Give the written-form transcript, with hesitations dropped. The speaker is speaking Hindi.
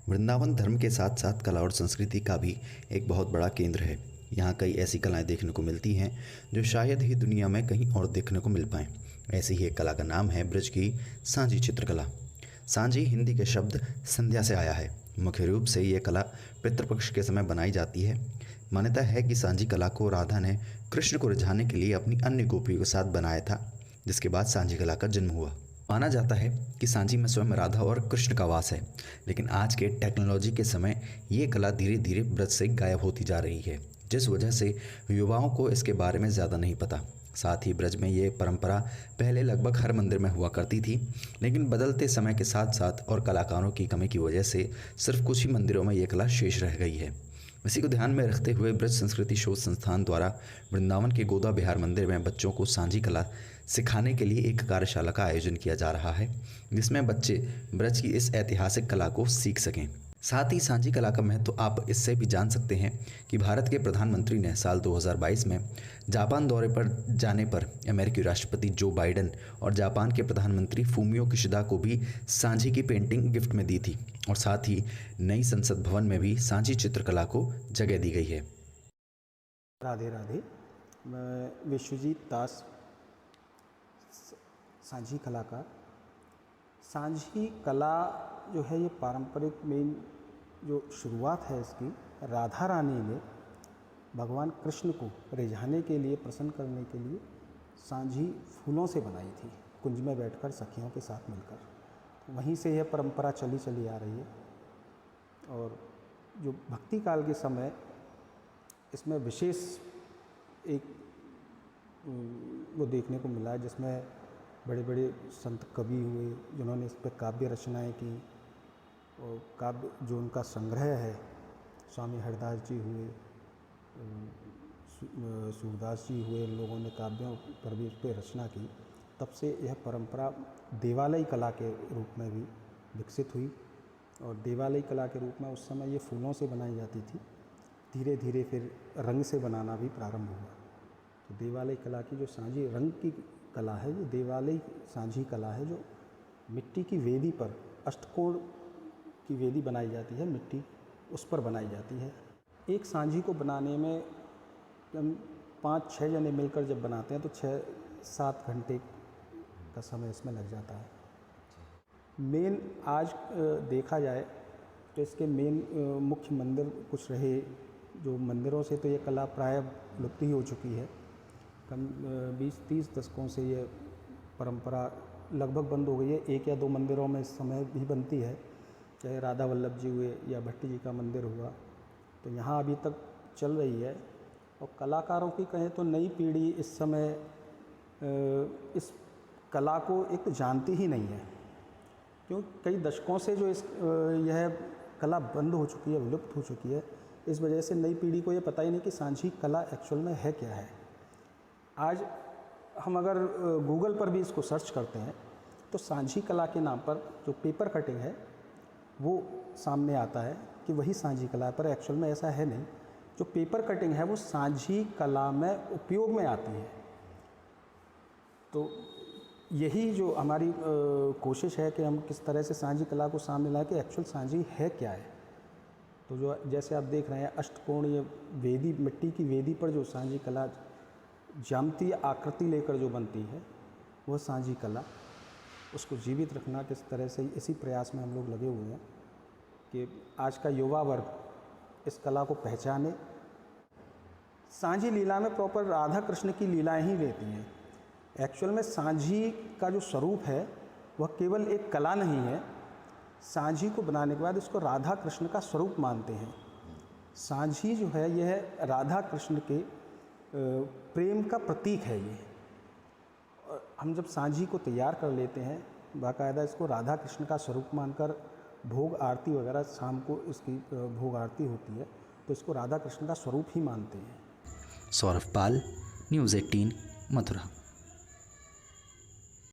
वृंदावन धर्म के साथ साथ कला और संस्कृति का भी एक बहुत बड़ा केंद्र है। यहाँ कई ऐसी कलाएं देखने को मिलती हैं जो शायद ही दुनिया में कहीं और देखने को मिल पाएँ। ऐसी ही एक कला का नाम है ब्रज की सांझी चित्रकला। सांझी हिंदी के शब्द संध्या से आया है। मुख्य रूप से ये कला पितृपक्ष के समय बनाई जाती है। मान्यता है कि सांझी कला को राधा ने कृष्ण को रिझाने के लिए अपनी अन्य गोपियों के साथ बनाया था, जिसके बाद सांझी कला का जन्म हुआ। माना जाता है कि सांझी में स्वयं राधा और कृष्ण का वास है, लेकिन आज के टेक्नोलॉजी के समय ये कला धीरे धीरे ब्रज से गायब होती जा रही है, जिस वजह से युवाओं को इसके बारे में ज़्यादा नहीं पता। साथ ही ब्रज में ये परंपरा पहले लगभग हर मंदिर में हुआ करती थी, लेकिन बदलते समय के साथ साथ और कलाकारों की कमी की वजह से सिर्फ कुछ ही मंदिरों में ये कला शेष रह गई है। इसी को ध्यान में रखते हुए ब्रज संस्कृति शोध संस्थान द्वारा वृंदावन के गोदा बिहार मंदिर में बच्चों को सांझी कला सिखाने के लिए एक कार्यशाला का आयोजन किया जा रहा है, जिसमें बच्चे ब्रज की इस ऐतिहासिक कला को सीख सकें। साथ ही सांझी कला का महत्व तो आप इससे भी जान सकते हैं कि भारत के प्रधानमंत्री ने साल 2022 में जापान दौरे पर जाने पर अमेरिकी राष्ट्रपति जो बाइडेन और जापान के प्रधानमंत्री फूमियो किशिदा को भी सांझी की पेंटिंग गिफ्ट में दी थी, और साथ ही नई संसद भवन में भी सांझी चित्रकला को जगह दी गई है। राधे राधे। मैं विश्वजीत दास, सांझी कलाकार। सांझी कला जो है ये पारंपरिक मेन जो शुरुआत है इसकी, राधा रानी ने भगवान कृष्ण को रिझाने के लिए, प्रसन्न करने के लिए सांझी फूलों से बनाई थी, कुंज में बैठकर सखियों के साथ मिलकर। तो वहीं से यह परंपरा चली चली आ रही है। और जो भक्ति काल के समय इसमें विशेष एक वो देखने को मिला है, जिसमें बड़े बड़े संत कवि हुए जिन्होंने इस पर काव्य रचनाएं की, और काव्य जो उनका संग्रह है, स्वामी हरदास जी हुए, सूरदास जी हुए, इन लोगों ने काव्यों पर भी इस पर रचना की। तब से यह परंपरा देवालय कला के रूप में भी विकसित हुई, और देवालय कला के रूप में उस समय ये फूलों से बनाई जाती थी। धीरे धीरे फिर रंग से बनाना भी प्रारंभ हुआ। तो देवालय कला की जो सांझी रंग की कला है, ये देवालय सांझी कला है, जो मिट्टी की वेदी पर अष्टकोण की वेदी बनाई जाती है, मिट्टी उस पर बनाई जाती है। एक सांझी को बनाने में हम 5-6 जने मिलकर जब बनाते हैं तो 6-7 घंटे का समय इसमें लग जाता है। मेन आज देखा जाए तो इसके मेन मुख्य मंदिर कुछ रहे, जो मंदिरों से तो ये कला प्राय लुप्त ही हो चुकी है। कम 20-30 दशकों से ये परंपरा लगभग बंद हो गई है। 1 या 2 मंदिरों में इस समय भी बनती है, चाहे राधा वल्लभ जी हुए या भट्टी जी का मंदिर हुआ, तो यहाँ अभी तक चल रही है। और कलाकारों की कहें तो नई पीढ़ी इस समय इस कला को एक जानती ही नहीं है, क्यों कई दशकों से जो यह कला बंद हो चुकी है, विलुप्त हो चुकी है। इस वजह से नई पीढ़ी को ये पता ही नहीं कि सांझी कला एक्चुअल में है क्या है। आज हम अगर गूगल पर भी इसको सर्च करते हैं तो सांझी कला के नाम पर जो पेपर कटिंग है वो सामने आता है कि वही सांझी कला है, पर एक्चुअल में ऐसा है नहीं। जो पेपर कटिंग है वो सांझी कला में उपयोग में आती है। तो यही जो हमारी कोशिश है कि हम किस तरह से सांझी कला को सामने लाएं कि एक्चुअल सांझी है क्या है। तो जो जैसे आप देख रहे हैं अष्टकोण, ये वेदी, मिट्टी की वेदी पर जो सांझी कला ज्यामितीय आकृति लेकर जो बनती है, वह सांझी कला, उसको जीवित रखना किस तरह से, इसी प्रयास में हम लोग लगे हुए हैं कि आज का युवा वर्ग इस कला को पहचाने। सांझी लीला में प्रॉपर राधा कृष्ण की लीलाएं ही रहती हैं। एक्चुअल में सांझी का जो स्वरूप है वह केवल एक कला नहीं है। सांझी को बनाने के बाद इसको राधा कृष्ण का स्वरूप मानते हैं। सांझी जो है यह राधा कृष्ण के प्रेम का प्रतीक है। ये हम जब सांझी को तैयार कर लेते हैं, बाकायदा इसको राधा कृष्ण का स्वरूप मानकर भोग आरती वगैरह शाम को इसकी भोग आरती होती है, तो इसको राधा कृष्ण का स्वरूप ही मानते हैं। सौरभ पाल, न्यूज़ 18, मथुरा।